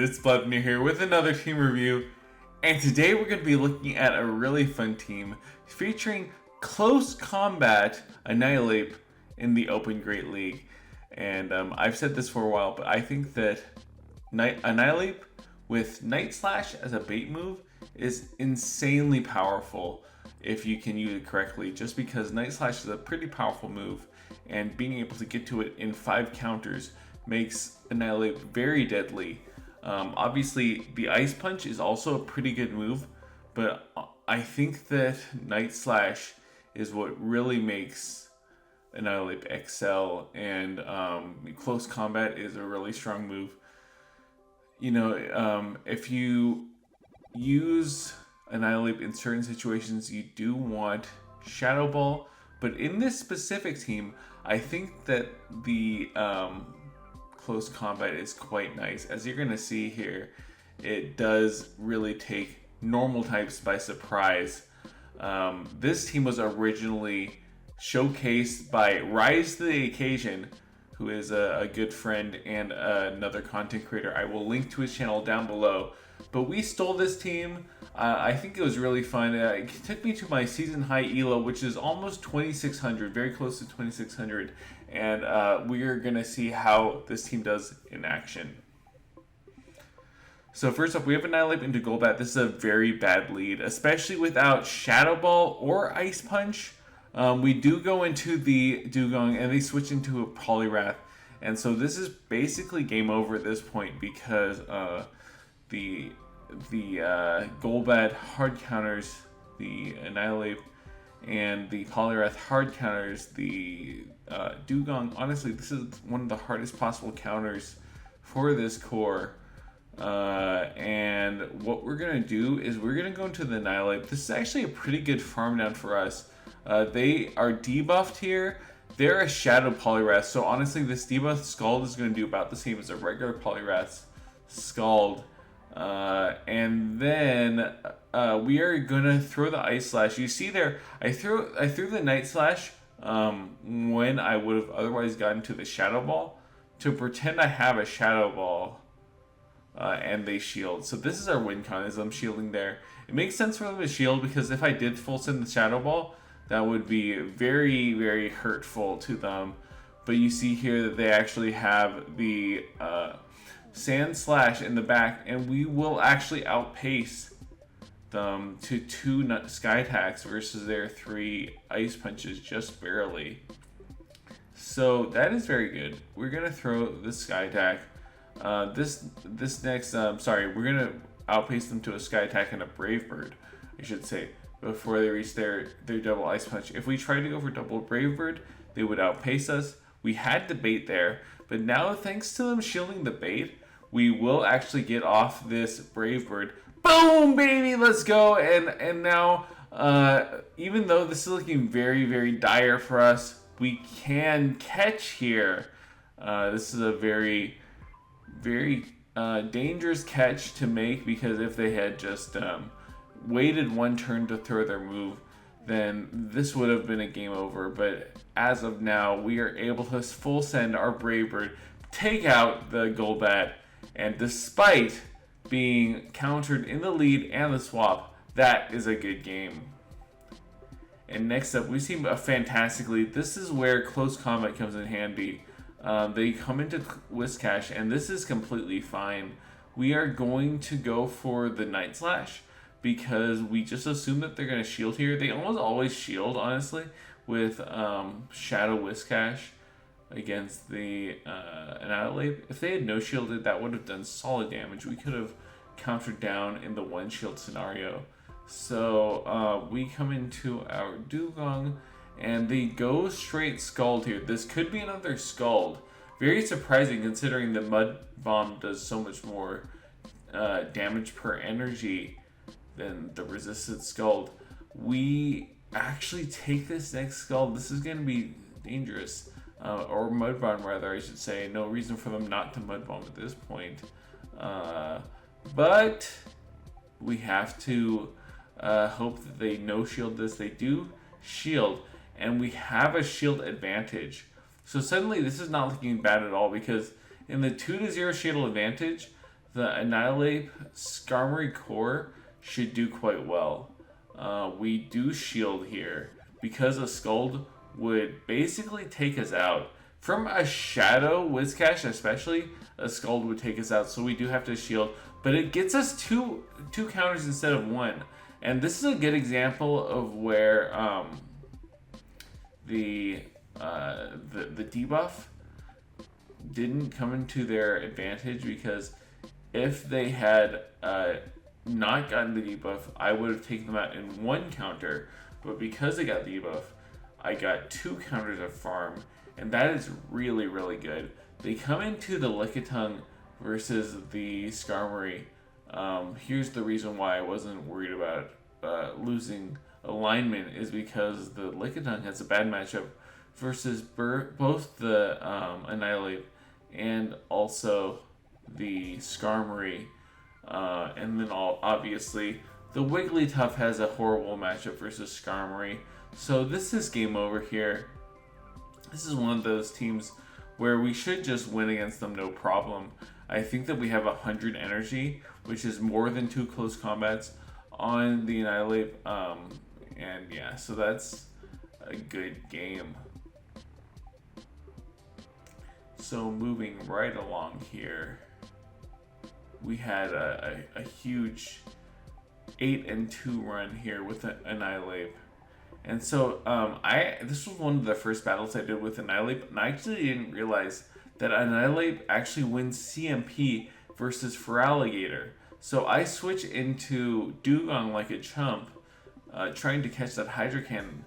It's Vladimir here with another team review, and today we're going to be looking at a really fun team featuring Close Combat ANNIHILAPE in the Open Great League. And I've said this for a while, but I think that ANNIHILAPE with Night Slash as a bait move is insanely powerful if you can use it correctly, just because Night Slash is a pretty powerful move, and being able to get to it in 5 counters makes ANNIHILAPE very deadly. Obviously, the Ice Punch is also a pretty good move, but I think that Night Slash is what really makes ANNIHILAPE excel, and Close Combat is a really strong move. You know, if you use ANNIHILAPE in certain situations, you do want Shadow Ball, but in this specific team, I think that the Close Combat is quite nice. As you're going to see here, it does really take normal types by surprise. This team was originally showcased by Rise to the Occasion, who is a good friend and another content creator. I will link to his channel down below. But we stole this team. I think it was really fun. It took me to my season high ELO, which is almost 2,600, very close to 2,600. And we are going to see how this team does in action. So first up, we have ANNIHILAPE into Golbat. This is a very bad lead, especially without Shadow Ball or Ice Punch. We do go into the Dugong, and they switch into a Poliwrath. And so this is basically game over at this point, because the Golbat hard counters the ANNIHILAPE, and the Poliwrath hard counters the Dugong. Honestly, this is one of the hardest possible counters for this core. And what we're going to do is we're going to go into the ANNIHILAPE. This is actually a pretty good farm down for us. They are debuffed here. They're a Shadow Poliwrath, so honestly this debuffed Scald is going to do about the same as a regular Poliwrath's Scald. And then we are gonna throw the Ice Slash. You see there, I threw the Night Slash when I would have otherwise gotten to the Shadow Ball, to pretend I have a Shadow Ball, and they shield. So this is our win con, is I'm shielding there. It makes sense for them to shield, because if I did full send the Shadow Ball, that would be very, very hurtful to them. But you see here that they actually have the Sand Slash in the back, and we will actually outpace them to 2 Sky Attacks versus their 3 Ice Punches, just barely. So that is very good. We're gonna throw the Sky Attack. This next, we're gonna outpace them to a Sky Attack and a Brave Bird, I should say, before they reach their double Ice Punch. If we tried to go for double Brave Bird, they would outpace us. We had the bait there, but now thanks to them shielding the bait, we will actually get off this Brave Bird. Boom, baby, let's go. And now, even though this is looking very, very dire for us, we can catch here. This is a very, very dangerous catch to make, because if they had just waited one turn to throw their move, then this would have been a game over. But as of now, we are able to full send our Brave Bird, take out the Golbat, and despite being countered in the lead and the swap, that is a good game. And next up, we see a fantastic lead. This is where Close Combat comes in handy. They come into Whiscash, and this is completely fine. We are going to go for the Night Slash, because we just assume that they're going to shield here. They almost always shield, honestly, with Shadow Whiscash against the ANNIHILAPE. If they had no shielded, that would have done solid damage. We could have countered down in the one shield scenario. So we come into our Dugong, and they go straight Scald here. This could be another Scald. Very surprising, considering that Mud Bomb does so much more damage per energy than the resisted Scald. We actually take this next Scald. This is going to be dangerous. Or Mud Bomb, rather, I should say. No reason for them not to Mud Bomb at this point. But we have to hope that they no-shield this. They do shield, and we have a shield advantage. So suddenly this is not looking bad at all, because in the 2-0 shield advantage, the ANNIHILAPE Skarmory core should do quite well. We do shield here because a Scald would basically take us out. From a Shadow Whiscash especially, a Scald would take us out, so we do have to shield. But it gets us two counters instead of one. And this is a good example of where the debuff didn't come into their advantage, because if they had not gotten the debuff, I would have taken them out in one counter. But because they got the debuff, I got 2 counters of farm, and that is really, really good. They come into the Lickitung versus the Skarmory. Here's the reason why I wasn't worried about losing alignment, is because the Lickitung has a bad matchup versus both the ANNIHILAPE and also the Skarmory. And then obviously the Wigglytuff has a horrible matchup versus Skarmory. So this is game over here. This is one of those teams where we should just win against them no problem. I think that we have 100 energy, which is more than 2 close combats on the ANNIHILAPE. And yeah, so that's a good game. So moving right along here, we had a huge 8-2 run here with an ANNIHILAPE. And so this was one of the first battles I did with ANNIHILAPE, and I actually didn't realize that ANNIHILAPE actually wins CMP versus Feraligatr. So I switch into Dugong like a chump, trying to catch that Hydro Cannon.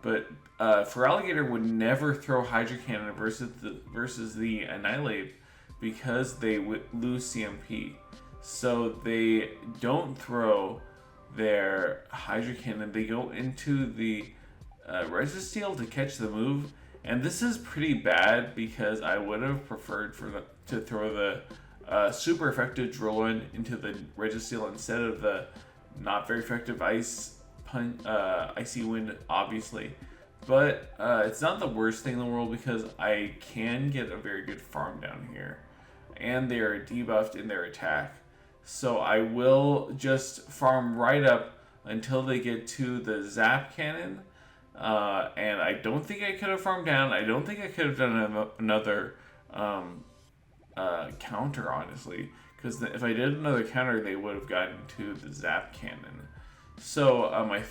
But Feraligatr would never throw Hydro Cannon versus the ANNIHILAPE because they lose CMP. So they don't throw their Hydro Cannon. They go into the Registeel to catch the move. And this is pretty bad because I would have preferred to throw the super effective Drillwind into the Registeel instead of the not very effective Icy Wind, obviously. But it's not the worst thing in the world because I can get a very good farm down here. And they are debuffed in their attack. So I will just farm right up until they get to the Zap Cannon. And I don't think I could have farmed down. I don't think I could have done another counter, honestly. Because if I did another counter, they would have gotten to the Zap Cannon. So I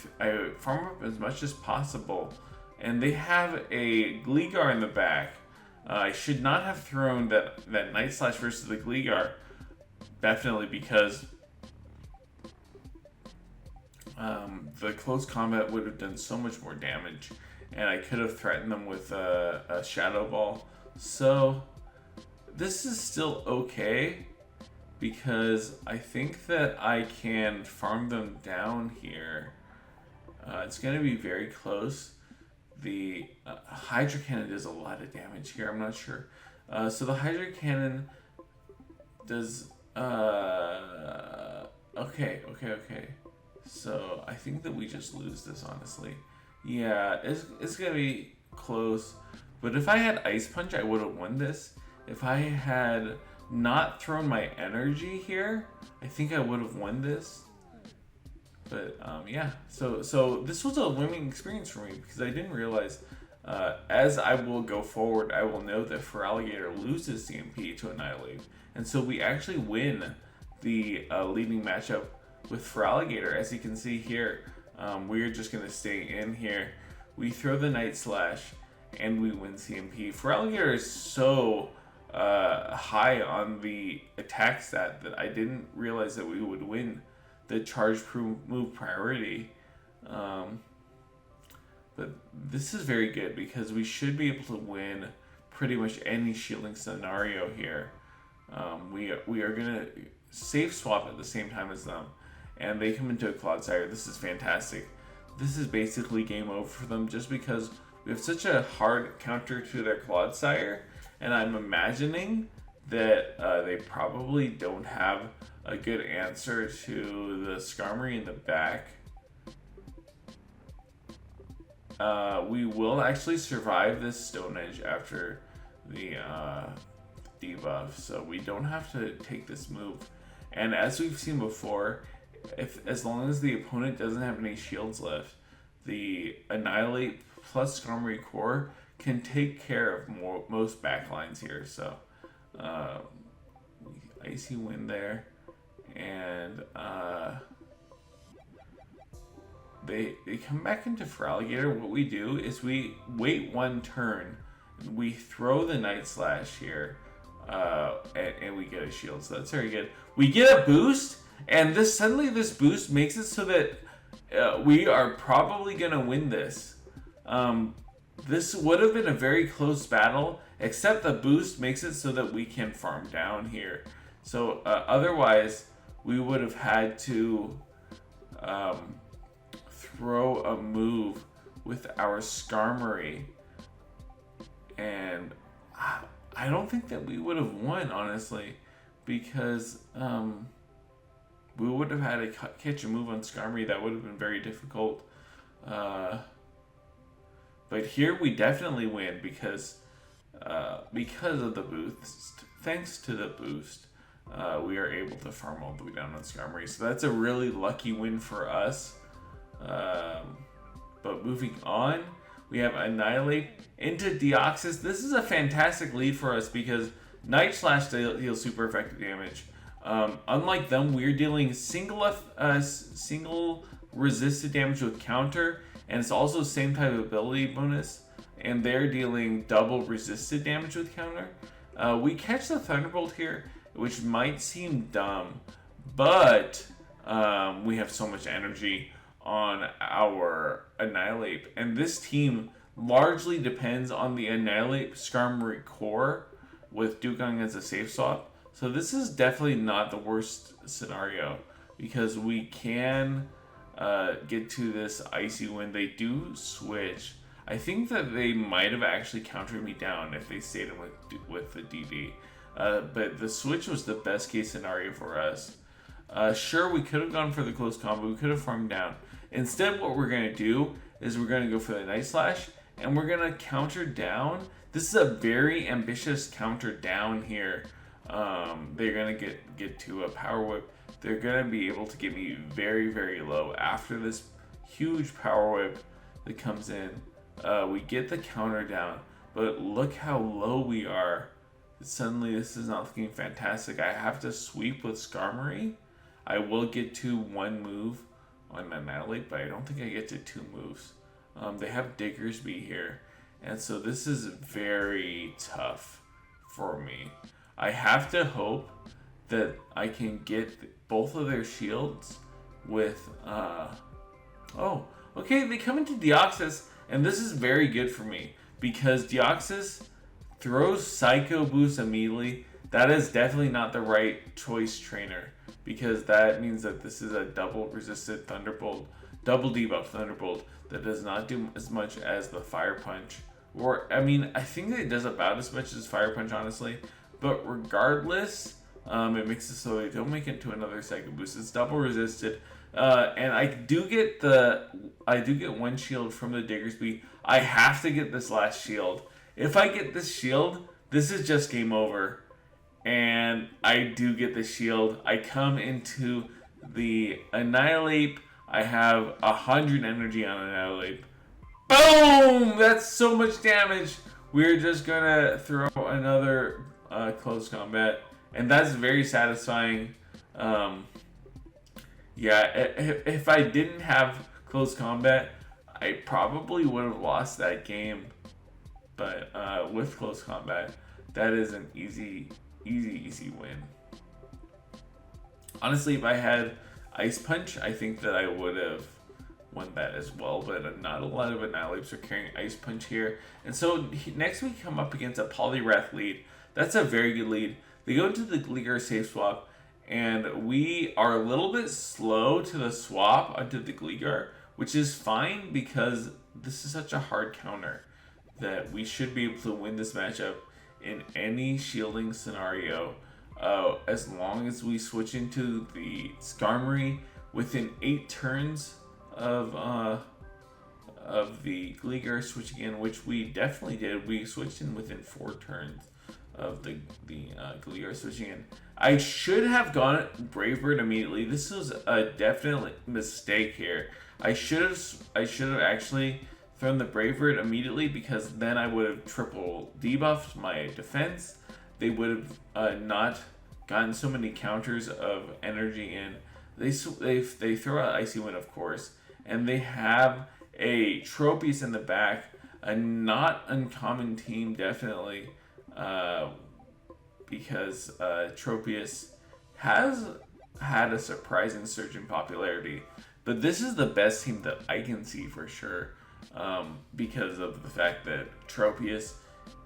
farm up as much as possible. And they have a Gligar in the back. I should not have thrown that Night Slash versus the Gligar. Definitely because the close combat would have done so much more damage. And I could have threatened them with a Shadow Ball. So this is still okay, because I think that I can farm them down here. It's going to be very close. The Hydro Cannon does a lot of damage here. I'm not sure. So the Hydro Cannon does... Okay. So I think that we just lose this, honestly. Yeah, it's going to be close. But if I had Ice Punch, I would have won this. If I had not thrown my energy here, I think I would have won this. But yeah, so this was a learning experience for me, because I didn't realize, as I will go forward, I will know that Feraligatr loses CMP to ANNIHILAPE. And so we actually win the leading matchup with Feraligatr. As you can see here, we're just going to stay in here. We throw the Night Slash, and we win CMP. Feraligatr is so high on the attack stat that I didn't realize that we would win the charge move priority. But this is very good because we should be able to win pretty much any shielding scenario here. We are going to safe swap at the same time as them, and they come into a Clodsire. This is fantastic. This is basically game over for them just because we have such a hard counter to their Clodsire, and I'm imagining that they probably don't have a good answer to the Skarmory in the back. We will actually survive this Stone Edge after the debuff, so we don't have to take this move. And as we've seen before, as long as the opponent doesn't have any shields left, the Annihilate plus Skarmory Core can take care of most backlines here. So, Icy Wind there, and they come back into Feraligatr. What we do is we wait one turn, we throw the Night Slash here, and we get a shield. So that's very good. We get a boost, and suddenly this boost makes it so that we are probably gonna win this. This would have been a very close battle, except the boost makes it so that we can farm down here. So otherwise, we would have had to throw a move with our Skarmory, and I don't think that we would have won, honestly, because we would have had to catch a move on Skarmory. That would have been very difficult. But here we definitely win because of the boost. Thanks to the boost, we are able to farm all the way down on Skarmory. So that's a really lucky win for us. But moving on, we have Annihilate into Deoxys. This is a fantastic lead for us because Night Slash deals super effective damage. Unlike them, we're dealing single resisted damage with counter, and it's also the same type of ability bonus, and they're dealing double resisted damage with counter. We catch the Thunderbolt here, which might seem dumb, but we have so much energy on our Annihilate, and this team largely depends on the Annihilate Skarmory Core with Dugong as a safe swap. So this is definitely not the worst scenario because we can get to this Icy Wind. They do switch. I think that they might have actually countered me down if they stayed with the DD. But the switch was the best case scenario for us. Sure, we could have gone for the close combo. We could have farmed down. Instead, what we're going to do is we're going to go for the Night Slash, and we're going to counter down. This is a very ambitious counter down here. They're going to get to a Power Whip. They're going to be able to get me very, very low. After this huge Power Whip that comes in, we get the counter down, but look how low we are. Suddenly, this is not looking fantastic. I have to sweep with Skarmory. I will get to one move on Annihilate, but I don't think I get to two moves. They have Diggersby here, and so this is very tough for me. I have to hope that I can get both of their shields with... Oh, okay, they come into Deoxys, and this is very good for me, because Deoxys throws Psycho Boost immediately. That is definitely not the right choice trainer, because that means that this is a double resisted Thunderbolt, double debuff Thunderbolt that does not do as much as the Fire Punch. Or, I mean, I think it does about as much as Fire Punch, honestly. But regardless, it makes it so they don't make it to another Psycho Boost. It's double resisted. And I do get one shield from the Diggersby. I have to get this last shield. If I get this shield, this is just game over. And I do get the shield. I come into the Annihilate. I have 100 energy on Annihilate. Boom! That's so much damage. We're just gonna throw another close combat, and that's very satisfying. Yeah, if I didn't have close combat, I probably would have lost that game. But with close combat, that is an easy win. Honestly, if I had Ice Punch, I think that I would have won that as well, but not a lot of Annihilapes are carrying Ice Punch here. And so next we come up against a Poliwrath lead. That's a very good lead. They go into the Gligar safe swap, and we are a little bit slow to the swap onto the Gligar, which is fine because this is such a hard counter that we should be able to win this matchup in any shielding scenario, as long as we switch into the Skarmory within 8 turns of the Gligar switching in, which we definitely did. We switched in within 4 turns. of the Galio switching in. I should have gone Brave Bird immediately. This was a definite mistake here. I should have actually thrown the Brave Bird immediately, because then I would have triple debuffed my defense. They would have not gotten so many counters of energy in. They throw out Icy Wind, of course, and they have a Tropius in the back, a not uncommon team, definitely, because Tropius has had a surprising surge in popularity. But this is the best team that I can see for sure, because of the fact that Tropius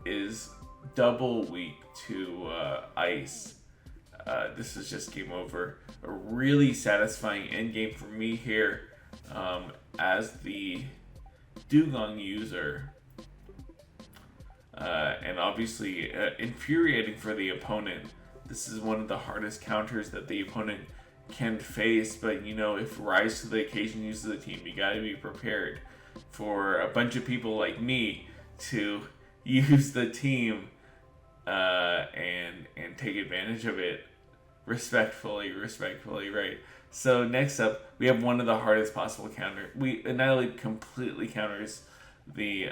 is double weak to Ice. This is just game over. A really satisfying endgame for me here, as the Dugong user. And obviously infuriating for the opponent. This is one of the hardest counters that the opponent can face, but you know, if Rise to the Occasion uses the team, you gotta be prepared for a bunch of people like me to use the team and take advantage of it respectfully, right? So next up, we have one of the hardest possible counter. Annihilate completely counters the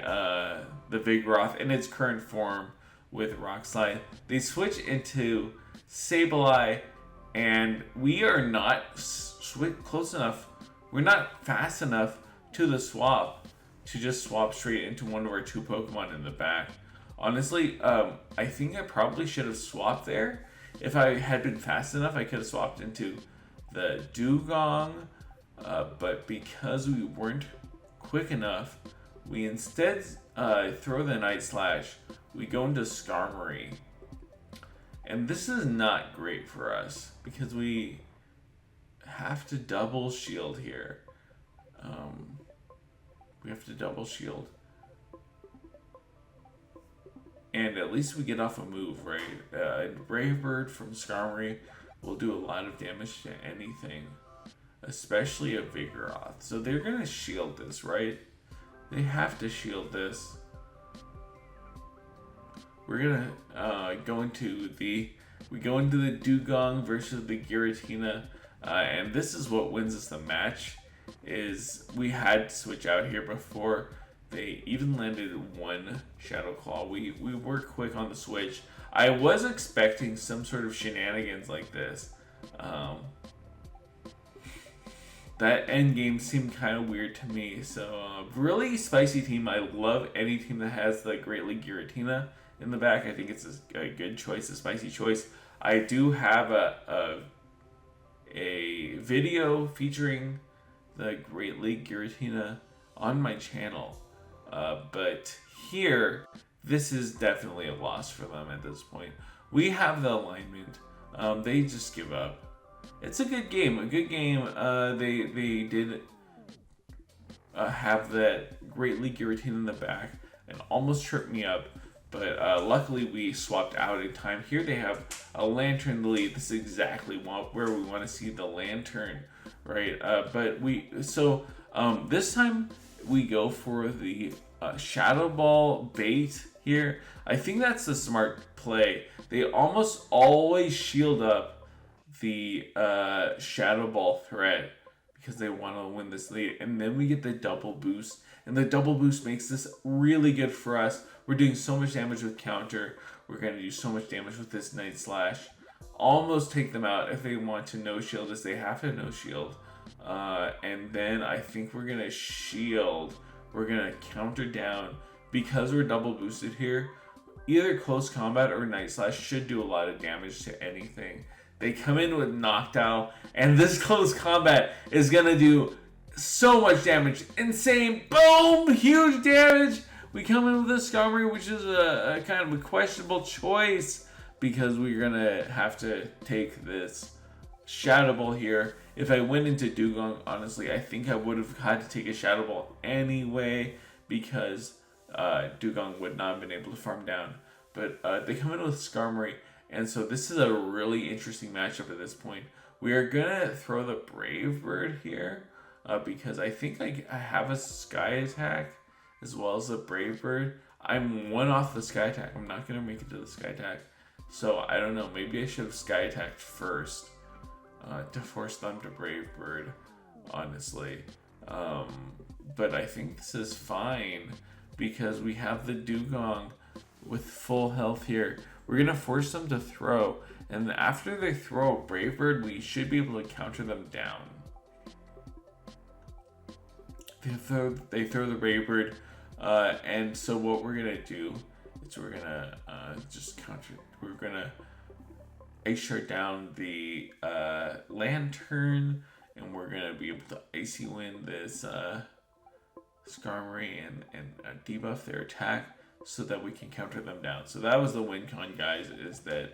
Vigoroth in its current form with Rock Slide. They switch into Sableye, and we are not close enough. We're not fast enough to the swap to just swap straight into one of our two Pokemon in the back. Honestly, I think I probably should have swapped there. If I had been fast enough, I could have swapped into the Dugong, but because we weren't quick enough, we instead throw the Night Slash. We go into Skarmory. And this is not great for us, because we have to double shield here. We have to double shield. And at least we get off a move, right? Brave Bird from Skarmory will do a lot of damage to anything, especially a Vigoroth. So they're going to shield this, right? They have to shield this. We're going to go into the Dugong versus the Giratina. And this is what wins us the match. Is we had to switch out here before they even landed one Shadow Claw. We were quick on the switch. I was expecting some sort of shenanigans like this. That end game seemed kind of weird to me. So really spicy team. I love any team that has the Great League Giratina in the back. I think it's a good choice, a spicy choice. I do have a video featuring the Great League Giratina on my channel. But here, this is definitely a loss for them at this point. We have the alignment. They just give up. It's a good game. They did have that Great League Giratina in the back and almost tripped me up. But luckily we swapped out in time. Here they have a Lanturn lead. This is exactly where we want to see the Lanturn, right? This time we go for the Shadow Ball bait here. I think that's the smart play. They almost always shield up the Shadow Ball threat because they want to win this lead. And then we get the double boost. And the double boost makes this really good for us. We're doing so much damage with counter. We're going to do so much damage with this Night Slash. Almost take them out. If they want to no shield us, they have to no shield. And then I think we're going to shield. We're going to counter down. Because we're double boosted here, either close combat or Night Slash should do a lot of damage to anything. They come in with Knockdown, and this close combat is going to do so much damage. Insane. Boom! Huge damage. We come in with a Skarmory, which is a kind of a questionable choice because we're going to have to take this Shadow Ball here. If I went into Dugong, honestly, I think I would have had to take a Shadow Ball anyway because Dugong would not have been able to farm down. But they come in with Skarmory, and so this is a really interesting matchup at this point. We are going to throw the Brave Bird here because I think I have a Sky Attack as well as a Brave Bird. I'm one off the Sky Attack. I'm not going to make it to the Sky Attack. So I don't know, maybe I should have Sky Attacked first to force them to Brave Bird, honestly. But I think this is fine because we have the Dugong with full health here. We're going to force them to throw, and after they throw a Brave Bird, we should be able to counter them down. They throw the Brave Bird, and so what we're going to do is we're going to just counter. We're going to Ice Shard down the Lanturn, and we're going to be able to Icy Wind this Skarmory and debuff their attack so that we can counter them down. So that was the win con, guys, is that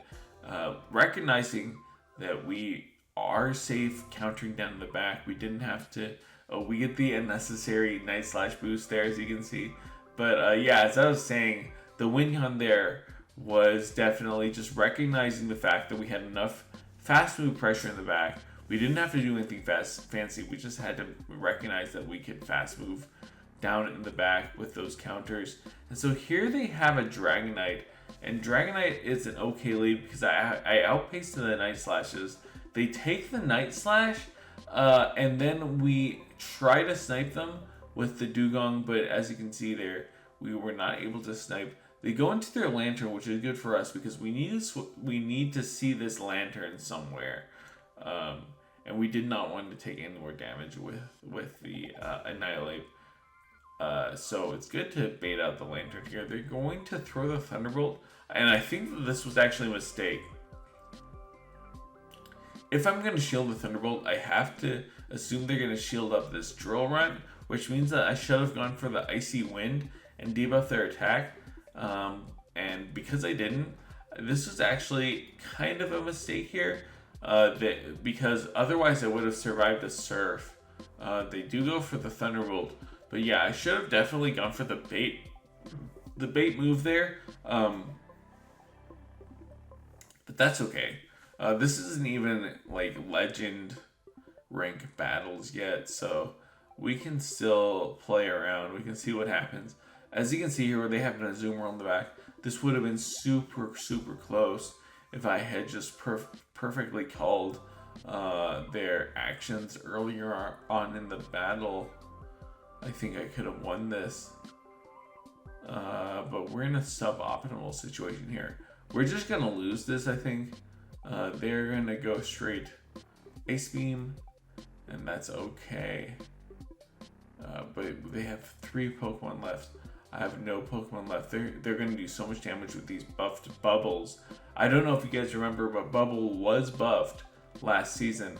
recognizing that we are safe countering down in the back. We didn't have to, we get the unnecessary Night Slash boost there, as you can see. But yeah, as I was saying, the win con there was definitely just recognizing the fact that we had enough fast move pressure in the back. We didn't have to do anything fancy. We just had to recognize that we could fast move down in the back with those counters. And so here they have a Dragonite, and Dragonite is an okay lead because I outpaced the Night Slashes. They take the Night Slash, and then we try to snipe them with the Dugong, but as you can see there, we were not able to snipe. They go into their Lanturn, which is good for us because we need to see this Lanturn somewhere, and we did not want to take any more damage with the Annihilate. So it's good to bait out the Lanturn here. They're going to throw the Thunderbolt, and I think that this was actually a mistake. If I'm going to shield the Thunderbolt, I have to assume they're going to shield up this Drill Run, which means that I should have gone for the Icy Wind and debuff their attack. And because I didn't, this was actually kind of a mistake here, because otherwise I would have survived a Surf. They do go for the Thunderbolt, but yeah, I should have definitely gone for the bait move there. But that's okay. This isn't even like legend rank battles yet, so we can still play around. We can see what happens. As you can see here, where they have a Zoomer on the back, this would have been super close if I had just perfectly called their actions earlier on in the battle. I think I could have won this. But we're in a suboptimal situation here. We're just going to lose this, I think. They're going to go straight Ice Beam, and that's okay. But they have 3 Pokemon left. I have no Pokemon left. They're going to do so much damage with these buffed Bubbles. I don't know if you guys remember, but Bubble was buffed last season.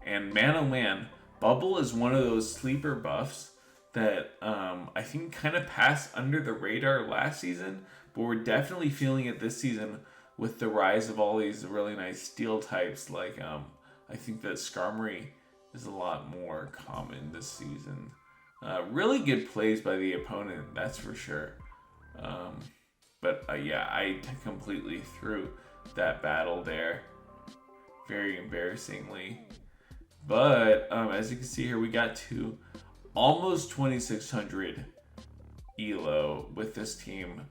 And man, oh man, Bubble is one of those sleeper buffs that I think kind of passed under the radar last season, but we're definitely feeling it this season with the rise of all these really nice steel types. Like I think that Skarmory is a lot more common this season. Really good plays by the opponent, that's for sure. But yeah, I completely threw that battle there, very embarrassingly. But as you can see here, we got to almost 2,600 elo with this team,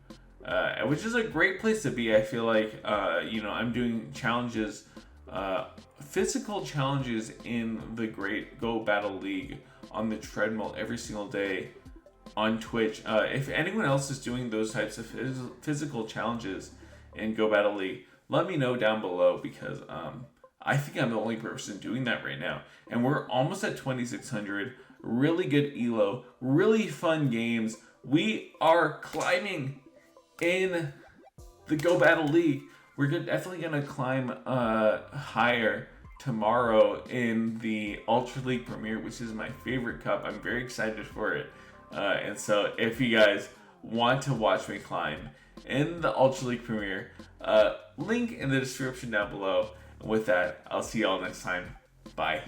which is a great place to be. I feel like I'm doing challenges, physical challenges in the Great Go Battle League on the treadmill every single day on Twitch. If anyone else is doing those types of physical challenges in Go Battle League, let me know down below, because I think I'm the only person doing that right now. And we're almost at 2,600. Really good elo, really fun games. We are climbing in the Go Battle League. We're definitely going to climb higher tomorrow in the Ultra League Premier, which is my favorite cup. I'm very excited for it. And so if you guys want to watch me climb in the Ultra League Premier, link in the description down below. And with that, I'll see y'all next time. Bye.